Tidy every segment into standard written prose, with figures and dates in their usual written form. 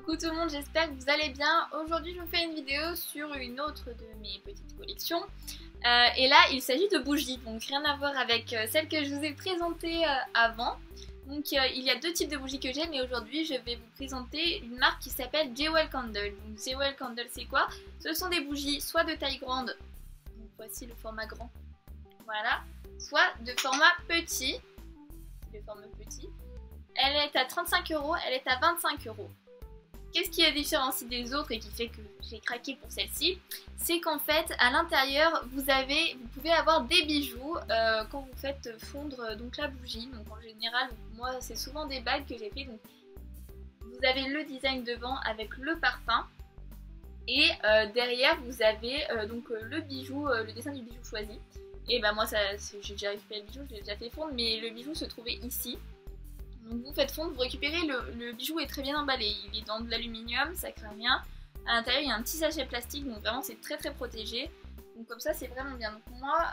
Coucou tout le monde, j'espère que vous allez bien. Aujourd'hui je vous fais une vidéo sur une autre de mes petites collections. Et là il s'agit de bougies, donc rien à voir avec celle que je vous ai présentée avant. Donc il y a deux types de bougies que j'ai, mais aujourd'hui je vais vous présenter une marque qui s'appelle Jewel Candle. Donc Jewel Candle c'est quoi? Ce sont des bougies soit de taille grande, donc voici le format grand, voilà, soit de format petit, le format petit. Elle est à 35 €, elle est à 25 €. Qu'est-ce qui la différencie des autres et qui fait que j'ai craqué pour celle-ci? C'est qu'en fait, à l'intérieur, vous pouvez avoir des bijoux quand vous faites fondre donc la bougie. Donc en général, moi, c'est souvent des bagues que j'ai fait. Donc vous avez le design devant avec le parfum. Et derrière, vous avez donc le bijou, le dessin du bijou choisi. Et ben moi, j'ai déjà fait le bijou, je l'ai déjà fait fondre, mais le bijou se trouvait ici. Donc vous faites fondre, vous récupérez le bijou est très bien emballé, il est dans de l'aluminium, ça craint rien. À l'intérieur il y a un petit sachet plastique, donc vraiment c'est très protégé. Donc comme ça c'est vraiment bien. Donc moi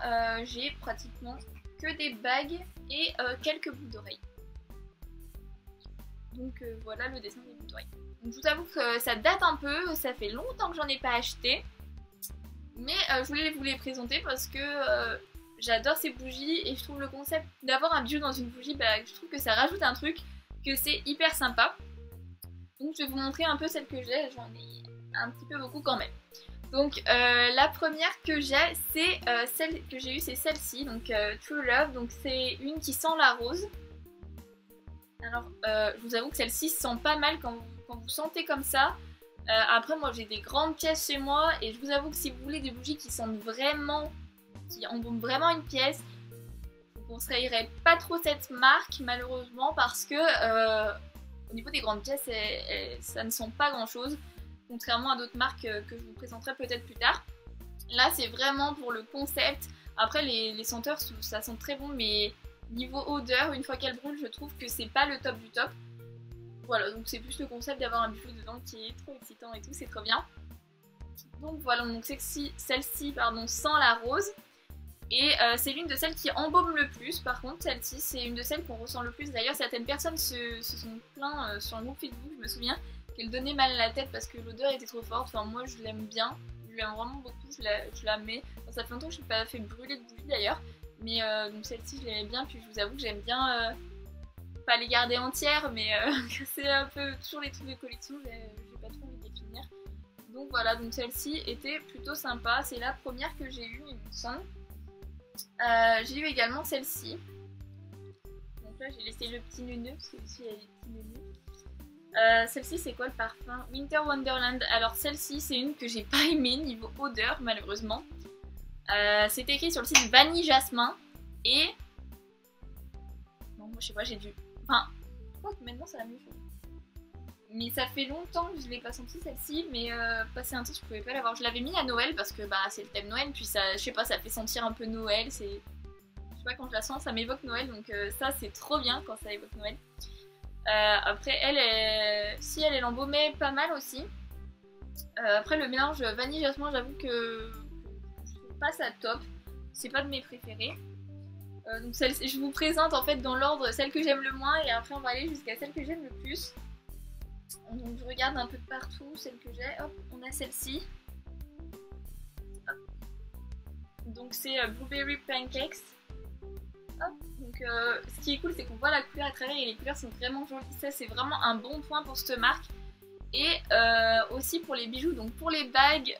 j'ai pratiquement que des bagues et quelques boucles d'oreilles. Donc voilà le dessin des boucles d'oreilles. Donc je vous avoue que ça date un peu, ça fait longtemps que j'en ai pas acheté. Mais je voulais vous les présenter parce que j'adore ces bougies et je trouve le concept d'avoir un bijou dans une bougie, je trouve que ça rajoute un truc, que c'est hyper sympa. Donc je vais vous montrer un peu celle que j'ai, j'en ai un petit peu beaucoup quand même. Donc la première que j'ai, c'est celle que j'ai eue, c'est celle-ci, donc True Love, donc c'est une qui sent la rose. Alors je vous avoue que celle-ci sent pas mal quand vous sentez comme ça. Après moi j'ai des grandes pièces chez moi et je vous avoue que si vous voulez des bougies qui sentent vraiment, qui embaument vraiment une pièce, je vous conseillerais pas trop cette marque malheureusement parce que au niveau des grandes pièces ça ne sent pas grand chose, contrairement à d'autres marques que je vous présenterai peut-être plus tard. Là c'est vraiment pour le concept. Après les senteurs ça sent très bon, mais niveau odeur une fois qu'elle brûle je trouve que c'est pas le top du top. Voilà, donc c'est plus le concept d'avoir un bijou dedans qui est trop excitant et tout, c'est trop bien. Donc voilà, donc celle-ci sent la rose. Et c'est l'une de celles qui embaume le plus. Par contre, celle-ci, c'est une de celles qu'on ressent le plus. D'ailleurs, certaines personnes se sont plaintes sur un groupe Facebook, je me souviens, qu'elle donnait mal à la tête parce que l'odeur était trop forte. Enfin, moi, je l'aime bien. Je l'aime vraiment beaucoup. Je la mets. Enfin, ça fait longtemps que je n'ai pas fait brûler de bougie d'ailleurs. Mais donc celle-ci, je l'aimais bien. Puis je vous avoue que j'aime bien pas les garder entières, mais c'est un peu toujours les trucs de collection. J'ai pas trop envie de les finir. Donc voilà, donc celle-ci était plutôt sympa. C'est la première que j'ai eue, il me semble. J'ai eu également celle-ci. Donc là j'ai laissé le petit neuneu parce que ici il y a des petits neuneux. Celle-ci c'est quoi le parfum? Winter Wonderland. Alors celle-ci c'est une que j'ai pas aimée niveau odeur malheureusement. C'est écrit sur le site Vanille Jasmin. Et non, moi je sais pas, j'ai dû. Enfin, je crois que maintenant c'est la même chose. Mais ça fait longtemps que je l'ai pas senti celle-ci, mais passer un temps je pouvais pas l'avoir. Je l'avais mis à Noël parce que c'est le thème Noël, puis ça, je sais pas, ça fait sentir un peu Noël, c'est... Je sais pas, quand je la sens ça m'évoque Noël, donc ça c'est trop bien quand ça évoque Noël. Après si elle l'embaumait pas mal aussi. Après le mélange vanille jasmin, j'avoue que je trouve pas ça top, c'est pas de mes préférés. Donc je vous présente en fait dans l'ordre celle que j'aime le moins et après on va aller jusqu'à celle que j'aime le plus. Donc je regarde un peu de partout, celle que j'ai, hop, on a celle-ci. Donc c'est Blueberry Pancakes. Hop. Donc ce qui est cool c'est qu'on voit la couleur à travers et les couleurs sont vraiment jolies, ça c'est vraiment un bon point pour cette marque. Et aussi pour les bijoux, donc pour les bagues,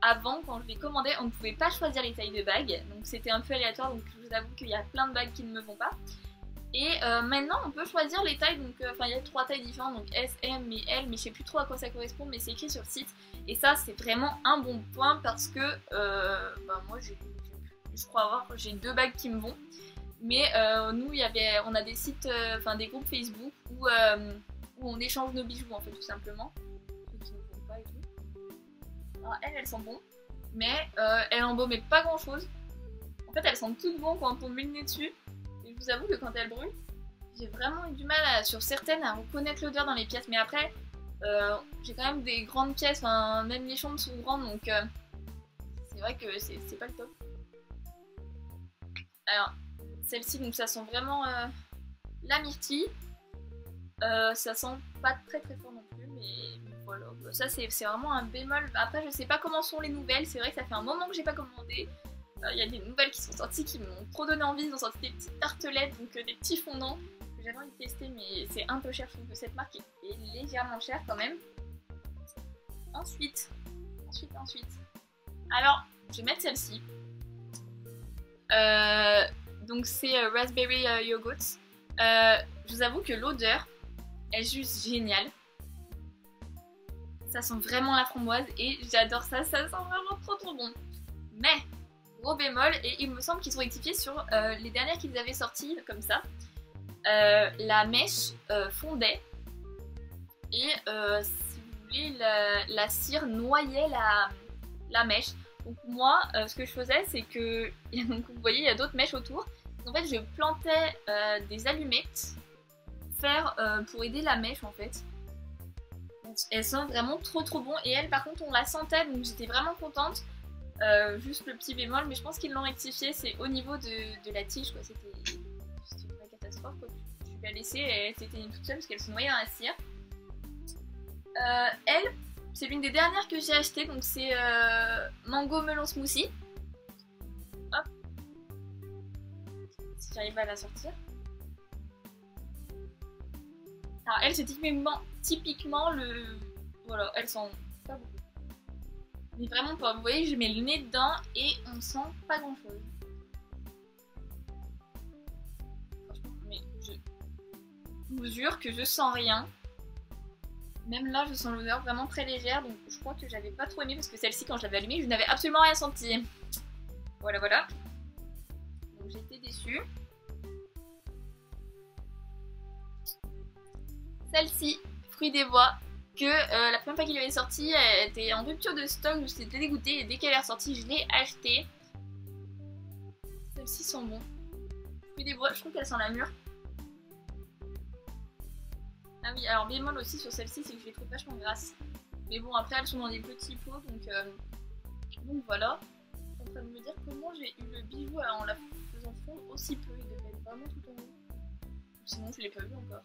avant quand je les commandais on ne pouvait pas choisir les tailles de bagues, donc c'était un peu aléatoire, donc je vous avoue qu'il y a plein de bagues qui ne me vont pas. Et maintenant on peut choisir les tailles, donc il y a 3 tailles différentes, donc S, M et L, mais je sais plus trop à quoi ça correspond, mais c'est écrit sur le site. Et ça c'est vraiment un bon point parce que moi je crois j'ai 2 bagues qui me vont. Mais nous on a des sites, des groupes Facebook où on échange nos bijoux en fait tout simplement. Ceux qui ne vont pas et tout. Alors elles sont bonnes, mais elles embaumaient pas grand chose. En fait elles sentent toutes bonnes quand on met le nez dessus. Je vous avoue que quand elle brûle, j'ai vraiment eu du mal sur certaines à reconnaître l'odeur dans les pièces. Mais après, j'ai quand même des grandes pièces, même les chambres sont grandes, donc c'est vrai que c'est pas le top. Alors, celle-ci, donc ça sent vraiment la myrtille. Ça sent pas très fort non plus, mais voilà. Ça c'est vraiment un bémol. Après je sais pas comment sont les nouvelles, c'est vrai que ça fait un moment que j'ai pas commandé. Il y a des nouvelles qui sont sorties qui m'ont trop donné envie, ils ont sorti des petites tartelettes, donc des petits fondants que j'avais envie de tester, mais c'est un peu cher, je trouve que cette marque est légèrement chère quand même. Ensuite. Alors, je vais mettre celle-ci. Donc c'est Raspberry Yogurt. Je vous avoue que l'odeur est juste géniale. Ça sent vraiment la framboise et j'adore ça, ça sent vraiment trop bon. Mais, gros bémol, et il me semble qu'ils ont rectifié sur les dernières qu'ils avaient sorties comme ça. La mèche fondait et si vous voulez la cire noyait la mèche. Donc moi ce que je faisais c'est que donc, vous voyez il y a d'autres mèches autour. En fait je plantais des allumettes pour aider la mèche en fait. Donc, elles sont vraiment trop bon et elle par contre on la sentait donc j'étais vraiment contente. Juste le petit bémol mais je pense qu'ils l'ont rectifié, c'est au niveau de la tige quoi. C'était une vraie catastrophe quoi. Je l'ai laissée et elle s'était toute seule parce qu'elle se noyait dans la cire. Elle, c'est l'une des dernières que j'ai achetées, donc c'est mango melon smoothie. Hop. Si j'arrive à la sortir. Alors elle c'est typiquement le... Voilà, elle sent pas beaucoup. Mais vraiment pas, vous voyez je mets le nez dedans et on sent pas grand chose. Franchement, mais je vous jure que je sens rien. Même là, je sens l'odeur vraiment très légère, donc je crois que j'avais pas trop aimé parce que celle-ci, quand je l'avais allumée, je n'avais absolument rien senti. Voilà. Donc j'ai été déçue. Celle-ci, Fruits des Bois, que la première fois qu'il avait sorti, elle était en rupture de stock, j'étais dégoûtée et dès qu'elle est ressortie, je l'ai achetée. Celles-ci sont bons. Fruits des Bois, je trouve qu'elle sent la mûre. Ah oui, alors bémol aussi sur celle-ci, c'est que je les trouve vachement grasses. Mais bon, après elles sont dans des petits pots, donc voilà. Je suis en train de me dire comment j'ai eu le bijou en la faisant fondre aussi peu. Il devait être vraiment tout en haut. Sinon, je l'ai pas vu encore.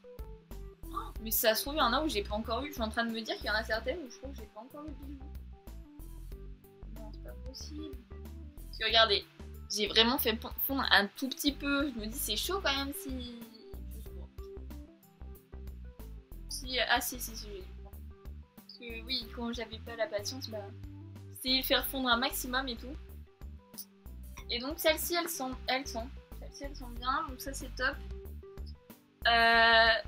Oh, mais ça se trouve, il y en a où j'ai pas encore eu. Je suis en train de me dire qu'il y en a certaines où je trouve que j'ai pas encore eu le bijou. Non, c'est pas possible. Parce que regardez, j'ai vraiment fait fondre un tout petit peu. Je me dis, c'est chaud quand même si. Ah si, parce que oui, quand j'avais pas la patience, bah c'est faire fondre un maximum et tout. Et donc celle-ci, elles sont bien, donc ça c'est top.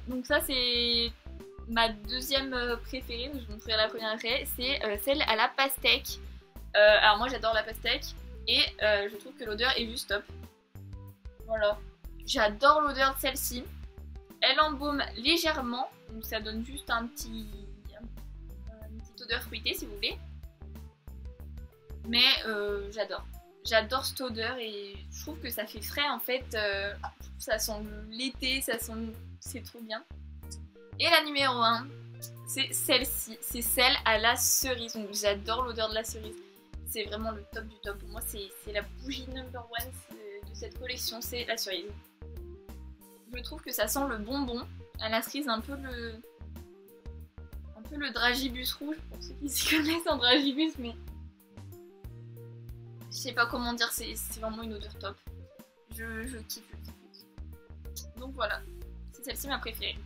Donc ça c'est ma deuxième préférée, je vous montrerai la première après, c'est celle à la pastèque. Alors moi j'adore la pastèque et je trouve que l'odeur est juste top. Voilà, j'adore l'odeur de celle-ci. Elle embaume légèrement, donc ça donne juste une petite odeur fruitée si vous voulez. Mais j'adore cette odeur et je trouve que ça fait frais en fait. Ça sent l'été, c'est trop bien. Et la numéro 1, c'est celle-ci, c'est celle à la cerise. Donc j'adore l'odeur de la cerise. C'est vraiment le top du top. Pour moi c'est la bougie number 1 de cette collection, c'est la cerise. Je trouve que ça sent le bonbon à la cerise, un peu le dragibus rouge pour ceux qui s'y connaissent en dragibus, mais je sais pas comment dire, c'est vraiment une odeur top. Je kiffe. Donc voilà, c'est celle-ci ma préférée.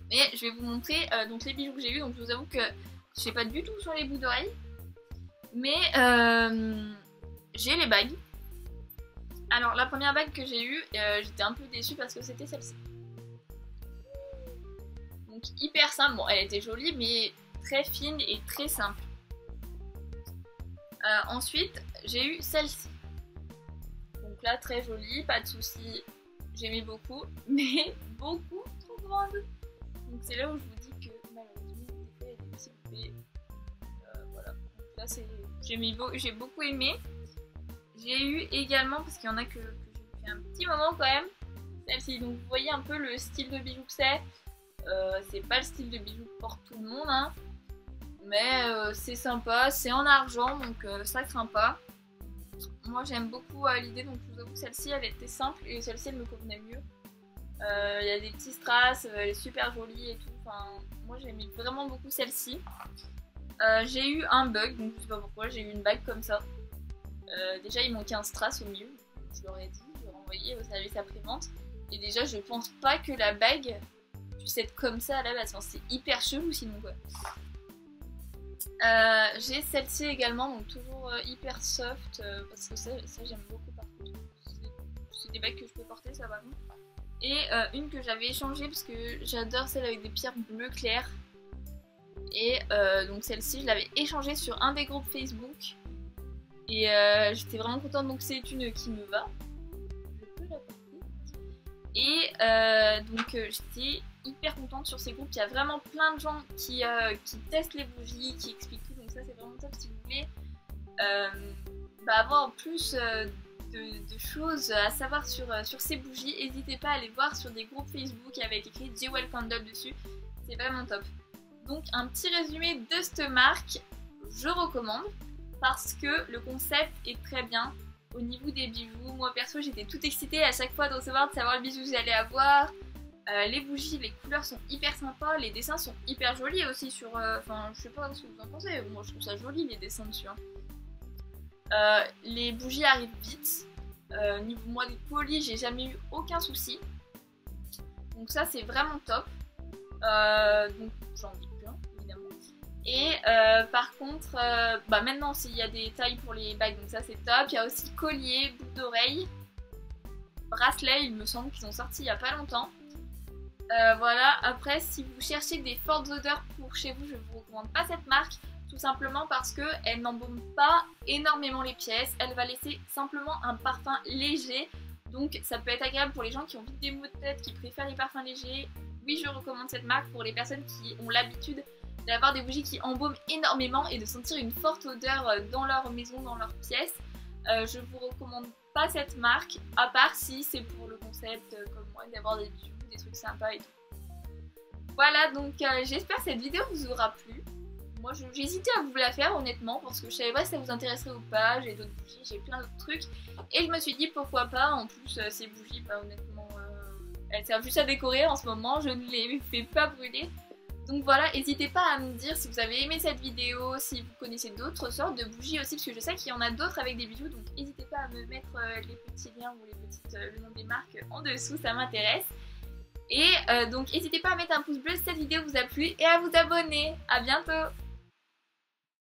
Et je vais vous montrer donc les bijoux que j'ai eu. Donc je vous avoue que je sais pas du tout sur les boucles d'oreilles, mais j'ai les bagues. Alors la première bague que j'ai eue, j'étais un peu déçue parce que c'était celle-ci. Donc hyper simple, bon elle était jolie mais très fine et très simple. Ensuite j'ai eu celle-ci. Donc là très jolie, pas de soucis, j'aimais beaucoup, mais beaucoup trop grande. Donc c'est là où je vous dis que malheureusement des fois il y a des petits bébés. Voilà, donc là j'ai beaucoup aimé. J'ai eu également, parce qu'il y en a que j'ai fait un petit moment quand même, celle-ci. Donc vous voyez un peu le style de bijou que c'est pas le style de bijou que porte tout le monde, hein. Mais c'est sympa, c'est en argent, donc ça craint pas. Moi j'aime beaucoup l'idée, donc je vous avoue que celle-ci elle était simple et celle-ci elle me convenait mieux. Il y a des petits strass, elle est super jolie et tout. Enfin, moi j'aimais vraiment beaucoup celle-ci. J'ai eu un bug, donc je sais pas pourquoi, j'ai eu une bague comme ça. Déjà il manquait un strass au milieu, je leur ai dit, je leur ai envoyé au service après-vente. Et déjà je pense pas que la bague puisse être comme ça à la base, enfin, c'est hyper chelou sinon quoi. J'ai celle-ci également, donc toujours hyper soft, parce que ça j'aime beaucoup par contre. C'est des bagues que je peux porter, ça va. Et une que j'avais échangée parce que j'adore celle avec des pierres bleu clair. Et donc celle-ci je l'avais échangée sur un des groupes Facebook. Et j'étais vraiment contente, donc c'est une qui me va. Je peux la porter. Et donc j'étais hyper contente sur ces groupes. Il y a vraiment plein de gens qui testent les bougies, qui expliquent tout. Donc ça c'est vraiment top si vous voulez avoir plus de choses à savoir sur ces bougies. N'hésitez pas à aller voir sur des groupes Facebook avec écrit Jewel Candle dessus. C'est vraiment top. Donc un petit résumé de cette marque, je recommande parce que le concept est très bien. Au niveau des bijoux, moi perso j'étais toute excitée à chaque fois de recevoir, de savoir le bijou que j'allais avoir. Les bougies, les couleurs sont hyper sympas, les dessins sont hyper jolis aussi sur... Enfin je sais pas ce que vous en pensez, moi je trouve ça joli les dessins dessus. Les bougies arrivent vite. Niveau moi des polis, j'ai jamais eu aucun souci. Donc ça c'est vraiment top. Donc j'en dis plein évidemment. Et par contre, maintenant s'il y a des tailles pour les bagues, donc ça c'est top. Il y a aussi collier, boucles d'oreilles, bracelets, il me semble qu'ils ont sorti il y a pas longtemps. Voilà, après si vous cherchez des fortes odeurs pour chez vous, je vous recommande pas cette marque. Tout simplement parce qu'elle n'embaume pas énormément les pièces, elle va laisser simplement un parfum léger. Donc ça peut être agréable pour les gens qui ont vite des maux de tête, qui préfèrent les parfums légers. Oui, je recommande cette marque pour les personnes qui ont l'habitude d'avoir des bougies qui embaument énormément et de sentir une forte odeur dans leur maison, dans leur pièce. Je vous recommande pas cette marque, à part si c'est pour le concept comme moi, d'avoir des bijoux, des trucs sympas et tout. Voilà, donc j'espère que cette vidéo vous aura plu. Moi j'hésitais à vous la faire honnêtement parce que je savais pas si ça vous intéresserait ou pas, j'ai d'autres bougies, j'ai plein d'autres trucs et je me suis dit pourquoi pas. En plus ces bougies honnêtement elles servent juste à décorer en ce moment, je ne les fais pas brûler. Donc voilà, n'hésitez pas à me dire si vous avez aimé cette vidéo, si vous connaissez d'autres sortes de bougies aussi, parce que je sais qu'il y en a d'autres avec des bijoux, donc n'hésitez pas à me mettre les petits liens ou le nom des marques en dessous, ça m'intéresse. Et donc n'hésitez pas à mettre un pouce bleu si cette vidéo vous a plu et à vous abonner. À bientôt!